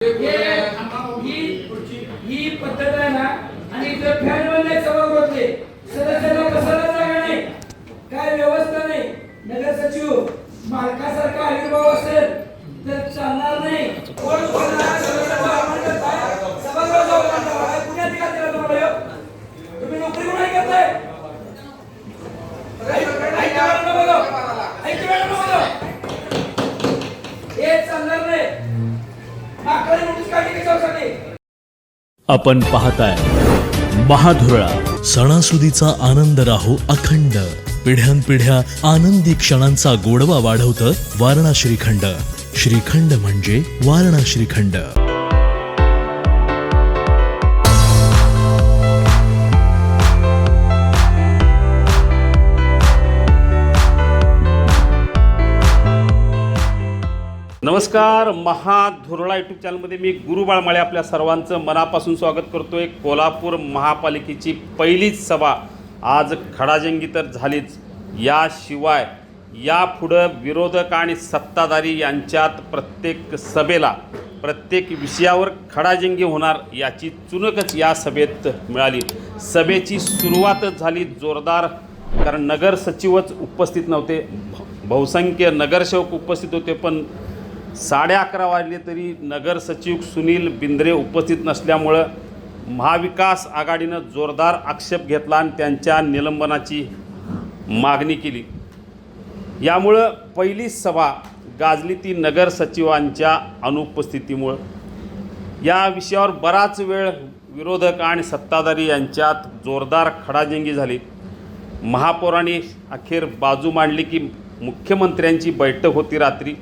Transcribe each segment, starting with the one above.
ही पद्धत आहे ना, आणि जर फॅन मध्ये सभा होते सदस्यांना बसायला जागा नाही, काय व्यवस्था नाही, नगर सचिव मालकासारखा आविर्भाव असेल तर चालणार नाही. कोण बोलणार सभागृह पुण्यात का दिला तुम्हाला? तुम्ही नोकरी कोण करताय? हे चालणार नाही. माकडे नोटीस काढली कशासाठी? आपण पाहताय महाधुरळा. सणासुदीचा आनंद राहो अखंड. पिढ्यानपिढ्या आनंदी क्षणांचा गोडवा वाढवतं वारणा श्रीखंड. श्रीखंड म्हणजे वारणा श्रीखंड. नमस्कार. महाधुरळा यूट्यूब चॅनलमध्ये मी गुरु बाळमाळे आपल्या सर्वांचं मनापासून स्वागत करतोय. कोल्हापूर महापालिकेची पहिलीच सभा आज खडाजंगी तर झालीच, याशिवाय यापुढं विरोधक आणि सत्ताधारी यांच्यात प्रत्येक सभेला प्रत्येक विषयावर खडाजंगी होणार याची चुणकच या सभेत मिळाली. सभेची सुरुवातच झाली जोरदार, कारण नगर सचिवच उपस्थित नव्हते, बहुसंख्य नगरसेवक उपस्थित होते, पण 11:30 वाजले तरी नगर सचिव सुनील बिंद्रे उपस्थित नसल्यामुळं महाविकास आघाडीनं जोरदार आक्षेप घेतला आणि त्यांच्या निलंबनाची मागणी केली. यामुळं पहिली सभा गाजली ती नगर सचिवांच्या अनुपस्थितीमुळं. या विषयावर बराच वेळ विरोधक आणि सत्ताधारी यांच्यात जोरदार खडाजंगी झाली. महापौरांनी अखेर बाजू मांडली की मुख्यमंत्र्यांची बैठक होती रात्री,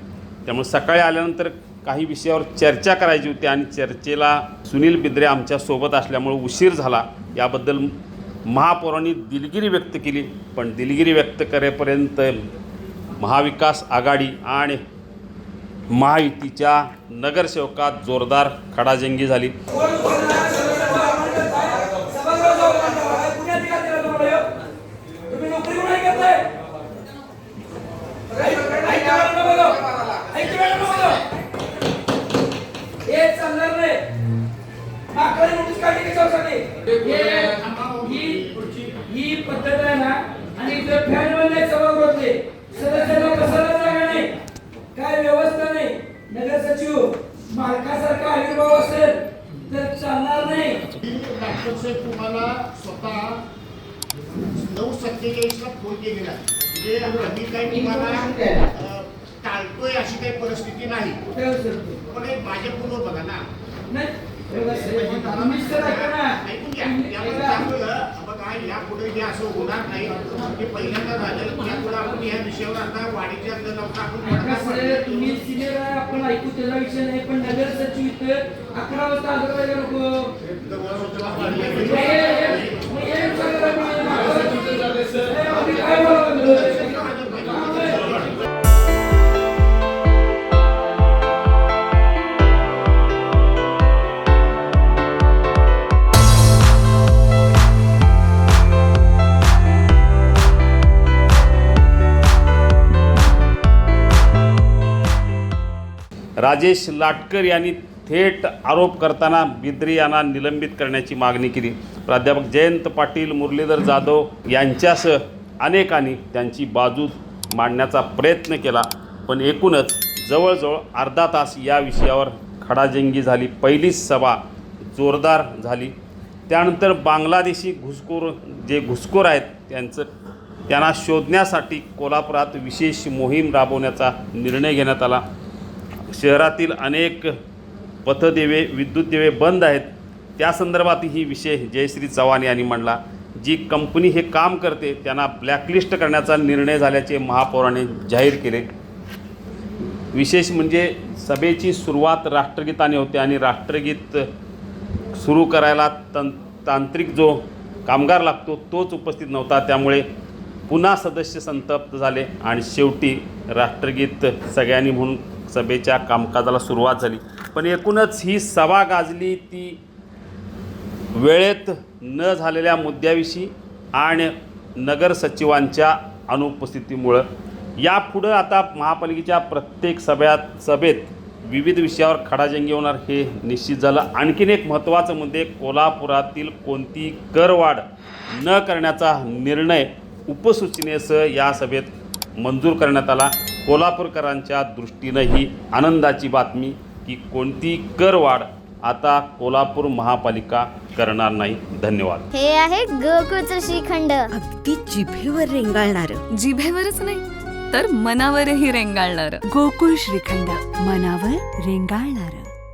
त्यामुळे सकाळी आल्यानंतर काही विषयावर चर्चा करायची होती आणि चर्चेला सुनील बिंद्रे आमच्यासोबत असल्यामुळे उशीर झाला. याबद्दल महापौरांनी दिलगिरी व्यक्त केली, पण दिलगिरी व्यक्त करेपर्यंत महाविकास आघाडी आणि महायुतीच्या नगरसेवकात जोरदार खडाजंगी झाली. ही पद्धत आहे ना, आणि जर फॅन मध्ये सभा होते सदस्यांना बसायला जागा नाही, काय व्यवस्था नाही, नगर सचिव मालकासारखा आविर्भाव असेल तर चालणार नाही. डॉक्टर साहेब तुम्हाला स्वतः 9:47 फोन केलेला, म्हणजे आम्ही काही तुम्हाला टाळतोय अशी काही परिस्थिती नाही, पण एक भाजपपूर्व बघा ना. ऐकून घ्या, बघा यापुढे जे असं होणार नाही, ते पहिल्यांदा झालं. यापुढे आपण या विषयावर आता वाढीच्या तुम्ही सिनियर आपण ऐकू त्याचा विषय नाही, पण नगर सचिव इथे 11 वाजता हजर व्हायला नको. राजेश लाटकर यांनी थेट आरोप करताना बिंद्रे यांना निलंबित करण्याची मागणी केली. प्राध्यापक जयंत पाटील, मुरलीधर जाधव यांच्यासह अनेकांनी त्यांची बाजू मांडण्याचा प्रयत्न केला, पण एकूणच जवळजवळ अर्धा तास या विषयावर खडाजंगी झाली. पहिलीच सभा जोरदार झाली. त्यानंतर बांगलादेशी घुसखोर आहेत त्यांना शोधण्यासाठी कोल्हापुरात विशेष मोहीम राबवण्याचा निर्णय घेण्यात आला. शहरातील अनेक पथदिवे, विद्युत दिवे बंद आहेत, त्या संदर्भातही विषय जयश्री चव्हाण यांनी मांडला. जी कंपनी हे काम करते त्यांना ब्लॅकलिस्ट करण्याचा निर्णय झाल्याचे महापौरांनी जाहीर केले. विशेष म्हणजे सभेची सुरुवात राष्ट्रगीताने होते आणि राष्ट्रगीत सुरू करायला तांत्रिक जो कामगार लागतो तोच उपस्थित नव्हता, त्यामुळे पुन्हा सदस्य संतप्त झाले आणि शेवटी राष्ट्रगीत सगळ्यांनी म्हणून सभेच्या कामकाजाला सुरुवात झाली. पण एकूणच ही सभा गाजली ती वेळेत न झालेल्या मुद्द्याविषयी आणि नगर सचिवांच्या अनुपस्थितीमुळं. यापुढं आता महापालिकेच्या प्रत्येक सभेत विविध विषयावर खडाजंगी होणार हे निश्चित झालं. आणखीन एक महत्त्वाचं म्हणजे कोल्हापुरातील कोणती करवाढ न करण्याचा निर्णय उपसूचनेसह या सभेत मंजूर करण्यात आला. कोल्हापूरकरांच्या दृष्टीनं ही आनंदाची बातमी की कोणती करवाढ आता कोल्हापूर महापालिका करणार नाही. धन्यवाद. हे आहे गोकुळचं श्रीखंड. अगदी जिभेवर रेंगाळणार. जिभेवरच नाही तर मनावरही रेंगाळणार. गोकुळ श्रीखंड, मनावर रेंगाळणार.